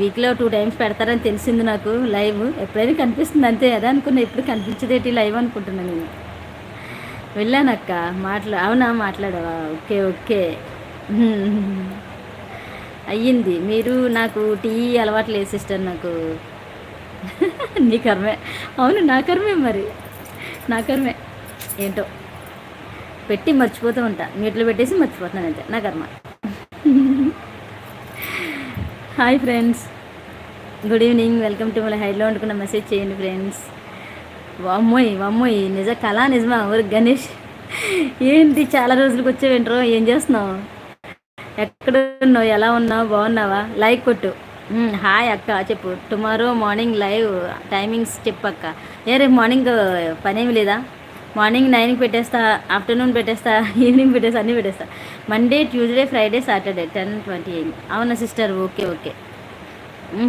వీక్లో 2 టైమ్స్ పెడతారని తెలిసింది నాకు లైవ్. ఎప్పుడైనా కనిపిస్తుంది అంతే, అదే అనుకున్నా. ఎప్పుడు కనిపించదేటి లైవ్ అనుకుంటున్నాను నేను. వెళ్ళానక్క. అవునా, మాట్లాడావా? Okay okay. అయ్యింది. మీరు నాకు టీ అలవాటు లేదు సిస్టర్ నాకు. నీ కర్మే. అవును, నా కర్మే మరి. నా కర్మే ఏంటో, పెట్టి మర్చిపోతూ ఉంటా. మ్యూట్లో పెట్టేసి మర్చిపోతున్నాను అంతే, నా కర్మ. Hi friends, good evening. Welcome to మళ్ళీ హైడ్లో వండుకున్న మెసేజ్ చేయండి ఫ్రెండ్స్. వామ్మోయ్ వామ్మోయ్, కళా నిజమా? ఊరు గణేష్, ఏంటి చాలా రోజులకు వచ్చావేంట్రో, ఏం చేస్తున్నావు? ఎక్కడున్నావు? ఎలా ఉన్నావు? బాగున్నావా? లైక్ కొట్టు. హాయ్ అక్క, చెప్పు. టుమారో మార్నింగ్ లైవ్ టైమింగ్స్ చెప్పు అక్క. రేపు మార్నింగ్ పనేమి లేదా? మార్నింగ్ 9కి పెట్టేస్తా, ఆఫ్టర్నూన్ పెట్టేస్తా, ఈవినింగ్ పెట్టేస్తా, అన్నీ పెట్టేస్తా. Monday, Tuesday, Friday, Saturday 10:28. అవునా సిస్టర్? Okay okay.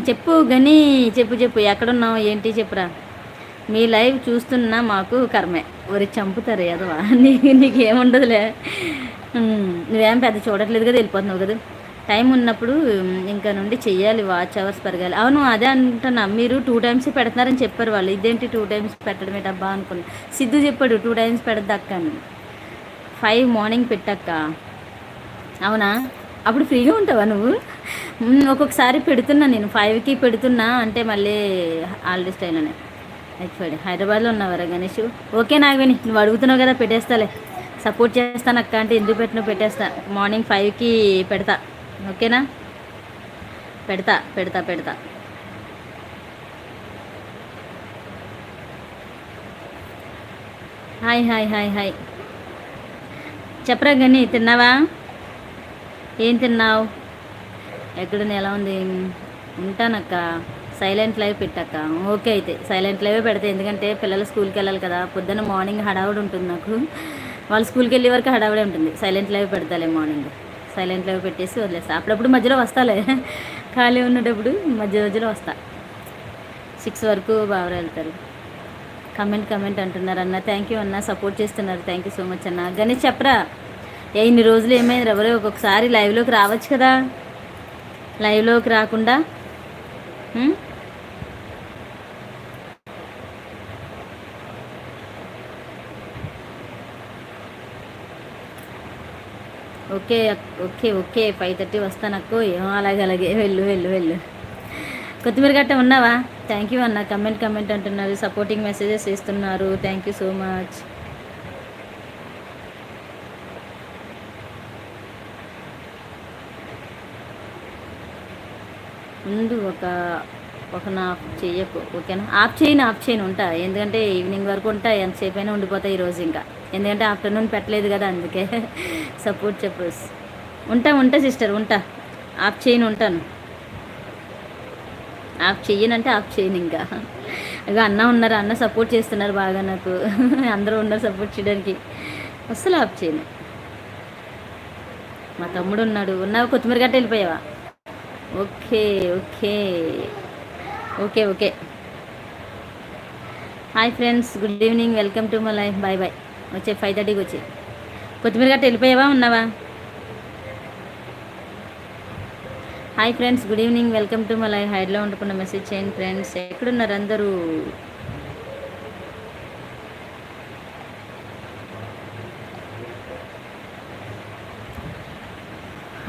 చెప్పు గని, చెప్పు ఎక్కడున్నావు ఏంటి చెప్పురా. మీ లైవ్ చూస్తున్నా మాకు కర్మే. ఒరి చంపుతారు అదవా. నీకేముండదులే. నువ్వేం పెద్ద చూడట్లేదు కదా, వెళ్ళిపోతున్నావు కదా. టైం ఉన్నప్పుడు ఇంకా నుండి చెయ్యాలి, వాచ్ అవర్స్ పెరగాలి. అవును, అదే అంటున్నా. మీరు 2 టైమ్స్ పెడుతున్నారని చెప్పారు వాళ్ళు. ఇదేంటి 2 టైమ్స్ పెట్టడమే డబ్బా అనుకున్నా. సిద్ధు చెప్పాడు 2 టైమ్స్ పెడద్దు అక్క అని. 5 మార్నింగ్ పెట్టక్క. అవునా, అప్పుడు ఫ్రీగా ఉంటావా నువ్వు? ఒక్కొక్కసారి పెడుతున్నా నేను 5కి పెడుతున్నా, అంటే మళ్ళీ హాలిడేస్ టైంలోనే. హైదరాబాద్లో ఉన్నావరా గణేష్? ఓకే నాగవేణి, నువ్వు అడుగుతున్నావు కదా, పెట్టేస్తాలే. సపోర్ట్ చేస్తాను అక్క అంటే ఎందుకు పెట్టినా పెట్టేస్తా. మార్నింగ్ 5కి పెడతా, ఓకేనా? పెడతా. హాయ్. చెప్పరా గని, తిన్నావా? ఏం తిన్నావు? ఎక్కడున్నా, ఎలా ఉంది? ఉంటానక్క. సైలెంట్ లైవ్ పెట్టక్క. ఓకే, అయితే సైలెంట్ లైవే పెడతా. ఎందుకంటే పిల్లలు స్కూల్కి వెళ్ళాలి కదా. పొద్దున్న మార్నింగ్ హడావుడి ఉంటుంది నాకు. వాళ్ళు స్కూల్కి వెళ్ళే వరకు హడావుడే ఉంటుంది. సైలెంట్ లైవ్ పెడతాలే మార్నింగ్. సైలెంట్ లైవ్ పెట్టేసి వదిలేస్తా. అప్పుడప్పుడు మధ్యలో వస్తాలే, ఖాళీ ఉన్నప్పుడు మధ్యలో వస్తా. 6 వరకు బాగా వెళ్తారు. కమెంట్ అంటున్నారు అన్న. థ్యాంక్ యూ అన్న, సపోర్ట్ చేస్తున్నారు. థ్యాంక్ యూ సో మచ్ అన్న. గణేష్ చెప్పరా, ఇన్ని రోజులు ఏమైంది? ఎవరో ఒక్కొక్కసారి లైవ్లోకి రావచ్చు కదా, లైవ్లోకి రాకుండా. ఓకే 5:30 వస్తానక్కు. ఏమో అలాగే వెళ్ళు. కొత్తిమీర గట్ట ఉన్నావా? థ్యాంక్ యూ అన్న. కమెంట్ అంటున్నారు, సపోర్టింగ్ మెసేజెస్ ఇస్తున్నారు. Thank you so much. ముందు ఒక ఆఫ్ చెయ్యకు, ఓకేనా? ఆఫ్ చేయను ఉంటా. ఎందుకంటే ఈవినింగ్ వరకు ఉంటా, ఎంతసేపు అయినా ఉండిపోతా ఈరోజు ఇంకా. ఎందుకంటే ఆఫ్టర్నూన్ పెట్టలేదు కదా, అందుకే. సపోర్ట్ చెప్పు. ఉంటా సిస్టర్, ఉంటా. ఆఫ్ చేయను, ఉంటాను. ఆఫ్ చెయ్యనంటే ఆఫ్ చేయను ఇంకా. ఇక అన్న ఉన్నారు, అన్న సపోర్ట్ చేస్తున్నారు బాగా నాకు. అందరూ ఉన్నారు సపోర్ట్ చేయడానికి. అస్సలు ఆఫ్ చేయను. మా తమ్ముడు ఉన్నావు. కొత్తిమీర గట్ట వెళ్ళిపోయావా? Okay. Hi friends, good evening. Welcome to my life. Bye. వచ్చే 5:30కి వచ్చి. కొత్తిమీర గట్ట వెళ్ళిపోయావా, ఉన్నావా? Hi friends, good evening. Welcome to my life. హైడ్లో వండుకున్న మెసేజ్ చేయండి ఫ్రెండ్స్. ఎక్కడున్నారు అందరూ?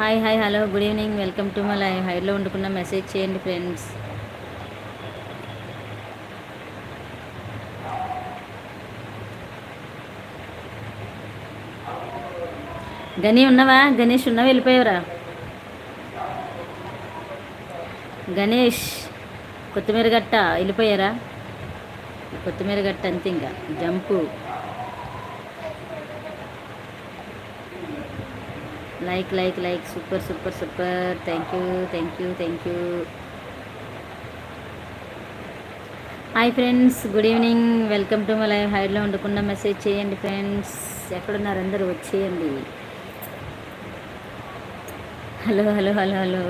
Hi hello, good evening. Welcome to my live. హైడ్లో వండుకున్న మెసేజ్ చేయండి ఫ్రెండ్స్. గని ఉన్నావా? గణేష్ ఉన్నావా? వెళ్ళిపోయావరా? గణేష్, కొత్తిమీర గట్ట వెళ్ళిపోయారా? కొత్తిమీర గట్ట అంతే, ఇంకా jump. Like. Super. Thank you. Hi friends, good evening. Welcome to my live. హైడ్లో వండుకున్న మెసేజ్ చేయండి ఫ్రెండ్స్. ఎక్కడున్నారు అందరూ? వచ్చేయండి. హలో.